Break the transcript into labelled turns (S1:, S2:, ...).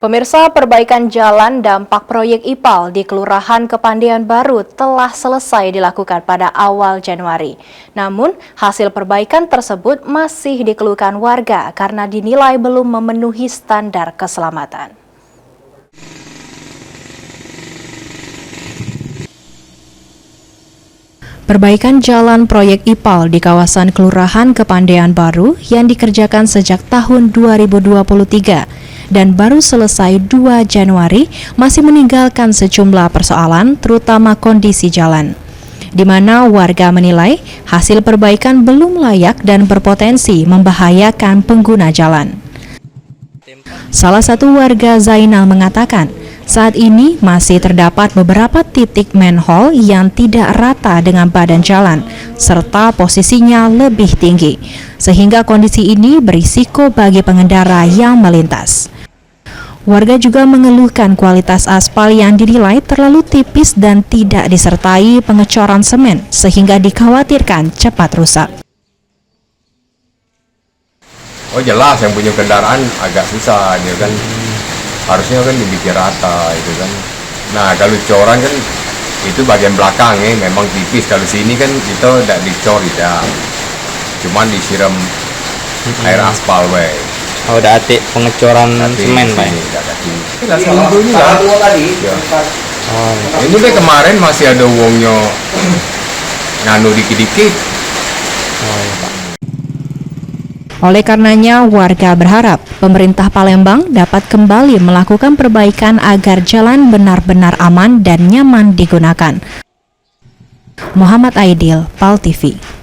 S1: Pemirsa, perbaikan jalan dampak proyek IPAL di Kelurahan Kepandaian Baru telah selesai dilakukan pada awal Januari. Namun, hasil perbaikan tersebut masih dikeluhkan warga karena dinilai belum memenuhi standar keselamatan. Perbaikan jalan proyek IPAL di kawasan Kelurahan Kepandaian Baru yang dikerjakan sejak tahun 2023 dan baru selesai 2 Januari masih meninggalkan sejumlah persoalan, terutama kondisi jalan, di mana warga menilai hasil perbaikan belum layak dan berpotensi membahayakan pengguna jalan. Salah satu warga, Zainal, mengatakan saat ini masih terdapat beberapa titik manhole yang tidak rata dengan badan jalan, serta posisinya lebih tinggi, sehingga kondisi ini berisiko bagi pengendara yang melintas. Warga juga mengeluhkan kualitas aspal yang dinilai terlalu tipis dan tidak disertai pengecoran semen, sehingga dikhawatirkan cepat rusak.
S2: Oh jelas, yang punya kendaraan agak susah, dia kan harusnya kan dibikin rata itu kan. Nah kalau coran kan itu bagian belakang memang tipis. Kalau sini kan kita tidak dicor tidak, cuman disiram air aspal
S3: Oh, udah atik pengecoran semen Pak.
S2: Ini deh kemarin masih ada uangnya nganu dikit-dikit.
S1: Oleh karenanya, warga berharap pemerintah Palembang dapat kembali melakukan perbaikan agar jalan benar-benar aman dan nyaman digunakan. Muhammad Aidil, PAL TV.